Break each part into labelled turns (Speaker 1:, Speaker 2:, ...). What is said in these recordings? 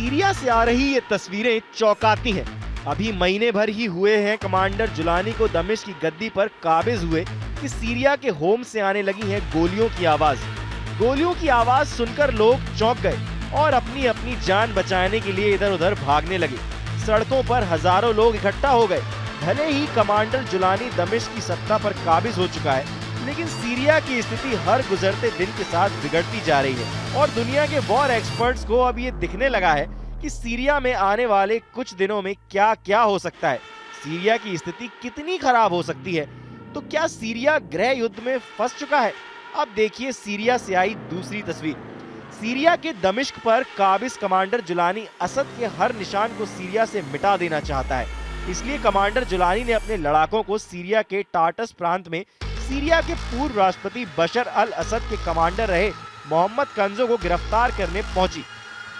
Speaker 1: Syria से आ रही ये तस्वीरें चौंकाती हैं। अभी महीने भर ही हुए हैं कमांडर जुलानी को दमिश्क की गद्दी पर काबिज हुए कि सीरिया के होम से आने लगी है गोलियों की आवाज। गोलियों की आवाज सुनकर लोग चौंक गए और अपनी अपनी जान बचाने के लिए इधर उधर भागने लगे। सड़कों पर हजारों लोग इकट्ठा हो गए। भले ही कमांडर जुलानी दमिश्क की सत्ता पर काबिज हो चुका है, लेकिन सीरिया की स्थिति हर गुजरते दिन के साथ बिगड़ती जा रही है और दुनिया के वॉर एक्सपर्ट्स को अब ये दिखने लगा है कि सीरिया में आने वाले कुछ दिनों में क्या क्या हो सकता है। सीरिया की स्थिति कितनी खराब हो सकती है। तो क्या सीरिया गृह युद्ध में फंस चुका है? अब देखिए सीरिया से आई दूसरी तस्वीर। सीरिया के दमिश्क पर काबिज कमांडर जुलानी असद के हर निशान को सीरिया से मिटा देना चाहता है। इसलिए कमांडर जुलानी ने अपने लड़ाकों को सीरिया के टाटस प्रांत में सीरिया के पूर्व राष्ट्रपति बशर अल असद के कमांडर रहे मोहम्मद कंजो को गिरफ्तार करने पहुंची।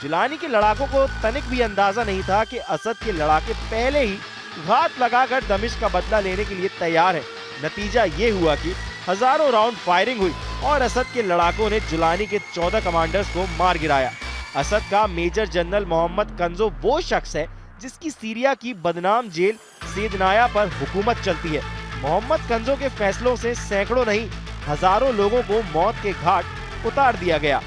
Speaker 1: जुलानी के लड़ाकों को तनिक भी अंदाजा नहीं था कि असद के लड़ाके पहले ही घात लगाकर दमिश्क का बदला लेने के लिए तैयार है। नतीजा ये हुआ कि हजारों राउंड फायरिंग हुई और असद के लड़ाकों ने जुलानी के 14 कमांडर्स को मार गिराया। असद का मेजर जनरल मोहम्मद कंजो वो शख्स है जिसकी सीरिया की बदनाम जेल सेदनाया पर हुकूमत चलती है। मोहम्मद कंजो के फैसलों से सैकड़ों नहीं हजारों लोगों को मौत के घाट उतार दिया गया।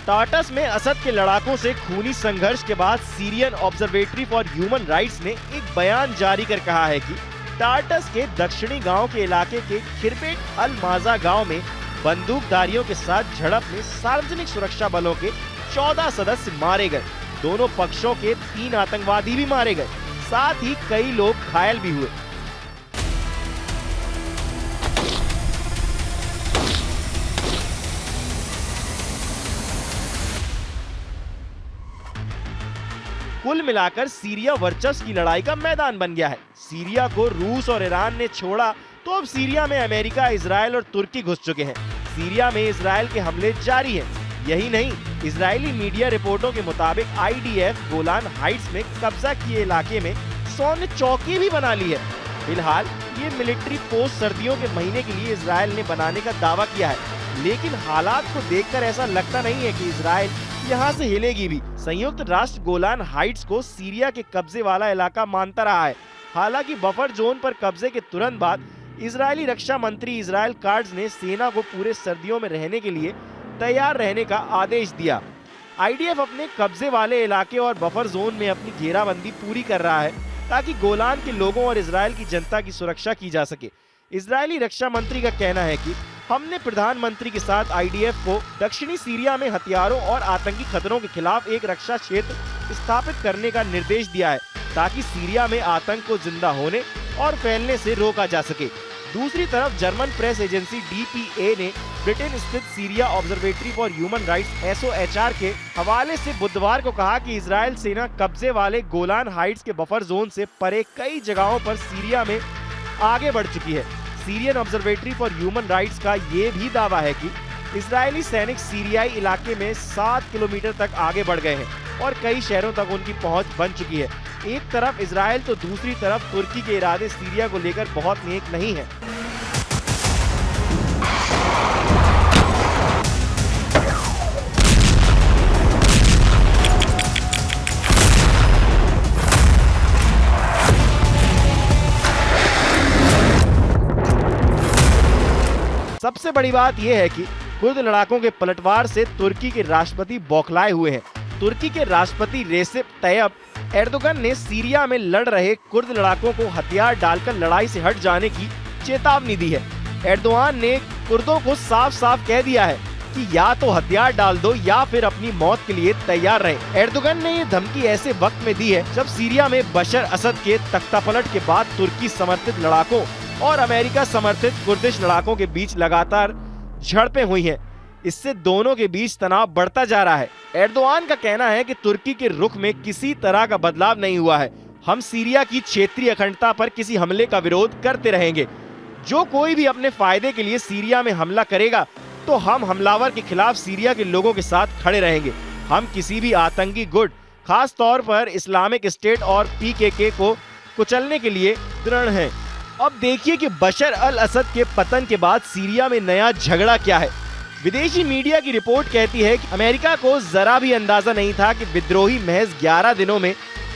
Speaker 1: टाटस में असद के लड़ाकों से खूनी संघर्ष के बाद Syrian observatory for human rights ने एक बयान जारी कर कहा है कि टाटस के दक्षिणी गांव के इलाके के खिरबेट अल माजा गांव में बंदूकधारियों के साथ झड़प में सार्वजनिक सुरक्षा बलों के 14 सदस्य मारे गए। दोनों पक्षों के 3 आतंकवादी भी मारे गए, साथ ही कई लोग घायल भी हुए। कुल मिलाकर सीरिया वर्चस्व की लड़ाई का मैदान बन गया है। सीरिया को रूस और ईरान ने छोड़ा तो अब सीरिया में अमेरिका, इजराइल और तुर्की घुस चुके हैं। सीरिया में इजराइल के हमले जारी हैं। यही नहीं, इजरायली मीडिया रिपोर्टों के मुताबिक आईडीएफ गोलान हाइट्स में कब्जा किए इलाके में सौम्य चौकी भी बना ली है। फिलहाल ये मिलिट्री पोस्ट सर्दियों के महीने के लिए इजराइल ने बनाने का दावा किया है, लेकिन हालात को देखकर ऐसा लगता नहीं है कि इजराइल यहाँ से हिलेगी भी। संयुक्त राष्ट्र गोलान हाइट्स को सीरिया के कब्जे वाला इलाका मानता रहा है। हालांकि बफर जोन पर कब्जे के तुरंत बाद इजरायली रक्षा मंत्री इजराइल काट्ज ने सेना को पूरे सर्दियों में रहने के लिए तैयार रहने का आदेश दिया। आईडीएफ अपने कब्जे वाले इलाके और बफर जोन में अपनी घेराबंदी पूरी कर रहा है ताकि गोलान के लोगों और इजराइल की जनता की सुरक्षा की जा सके। इजरायली रक्षा मंत्री का कहना है कि हमने प्रधानमंत्री के साथ आईडीएफ को दक्षिणी सीरिया में हथियारों और आतंकी खतरों के खिलाफ एक रक्षा क्षेत्र स्थापित करने का निर्देश दिया है ताकि सीरिया में आतंक को जिंदा होने और फैलने से रोका जा सके। दूसरी तरफ जर्मन प्रेस एजेंसी डीपीए ने ब्रिटेन स्थित Syria observatory for human rights SOHR के हवाले से बुधवार को कहा कि इजराइल सेना कब्जे वाले गोलान हाइट्स के बफर जोन से परे कई जगहों पर सीरिया में आगे बढ़ चुकी है। Syrian observatory for human rights का ये भी दावा है कि इजरायली सैनिक सीरियाई इलाके में 7 किलोमीटर तक आगे बढ़ गए हैं और कई शहरों तक उनकी पहुंच बन चुकी है। एक तरफ इजराइल तो दूसरी तरफ तुर्की के इरादे सीरिया को लेकर बहुत नेक नहीं है। सबसे बड़ी बात यह है कि कुर्द लड़ाकों के पलटवार से तुर्की के राष्ट्रपति बौखलाए हुए हैं। तुर्की के राष्ट्रपति रेसिप तैयब एर्दोगन ने सीरिया में लड़ रहे कुर्द लड़ाकों को हथियार डालकर लड़ाई से हट जाने की चेतावनी दी है। एर्दोगान ने कुर्दों को साफ साफ कह दिया है कि या तो हथियार डाल दो या फिर अपनी मौत के लिए तैयार रहे। एर्दोगन ने ये धमकी ऐसे वक्त में दी है जब सीरिया में बशर असद के तख्तापलट के बाद तुर्की समर्थित लड़ाकों और अमेरिका समर्थित कुर्दिश लड़ाकों के बीच लगातार झड़पें हुई हैं। इससे दोनों के बीच तनाव बढ़ता जा रहा है। एर्दोगान का कहना है कि तुर्की के रुख में किसी तरह का बदलाव नहीं हुआ है। हम सीरिया की क्षेत्रीय अखंडता पर किसी हमले का विरोध करते रहेंगे। जो कोई भी अपने फायदे के लिए सीरिया में हमला करेगा तो हम हमलावर के खिलाफ सीरिया के लोगों के साथ खड़े रहेंगे। हम किसी भी आतंकी गुट, खास तौर पर इस्लामिक स्टेट और पीकेके को कुचलने के लिए दृढ़ हैं। अब देखिए कि बशर अल असद के पतन के बाद सीरिया में नया झगड़ा क्या है। विदेशी मीडिया की रिपोर्ट कहती है कि अमेरिका को जरा भी अंदाजा नहीं था कि विद्रोही महज 11 दिनों में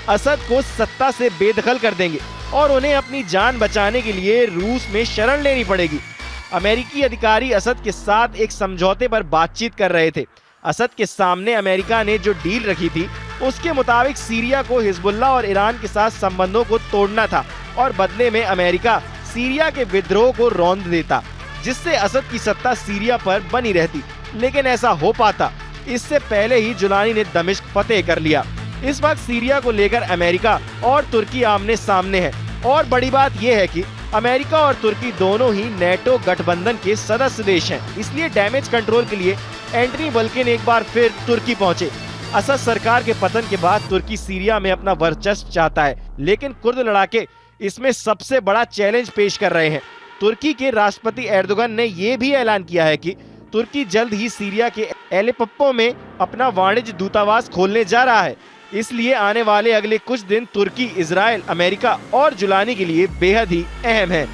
Speaker 1: असद को सत्ता से बेदखल कर देंगे और उन्हें अपनी जान बचाने के लिए रूस में शरण लेनी पड़ेगी। अमेरिकी अधिकारी असद के साथ एक समझौते पर बातचीत कर रहे थे। असद के सामने अमेरिका ने जो डील रखी थी उसके मुताबिक सीरिया को हिजबुल्लाह और ईरान के साथ संबंधों को तोड़ना था और बदले में अमेरिका सीरिया के विद्रोह को रौंद देता, जिससे असद की सत्ता सीरिया पर बनी रहती। लेकिन ऐसा हो पाता इससे पहले ही जुलानी ने दमिश्क फतेह कर लिया। इस वक्त सीरिया को लेकर अमेरिका और तुर्की आमने सामने है और बड़ी बात यह है कि अमेरिका और तुर्की दोनों ही नेटो गठबंधन के सदस्य देश हैं। इसलिए डैमेज कंट्रोल के लिए एंटनी बल्किन एक बार फिर तुर्की पहुंचे। असद सरकार के पतन के बाद तुर्की सीरिया में अपना वर्चस्व चाहता है, लेकिन कुर्द लड़ाके इसमें सबसे बड़ा चैलेंज पेश कर रहे हैं। तुर्की के राष्ट्रपति एर्दोगन ने यह भी ऐलान किया है कि तुर्की जल्द ही सीरिया के एलेप्पो में अपना वाणिज्य दूतावास खोलने जा रहा है। इसलिए आने वाले अगले कुछ दिन तुर्की, इजराइल, अमेरिका और जुलानी के लिए बेहद ही अहम है।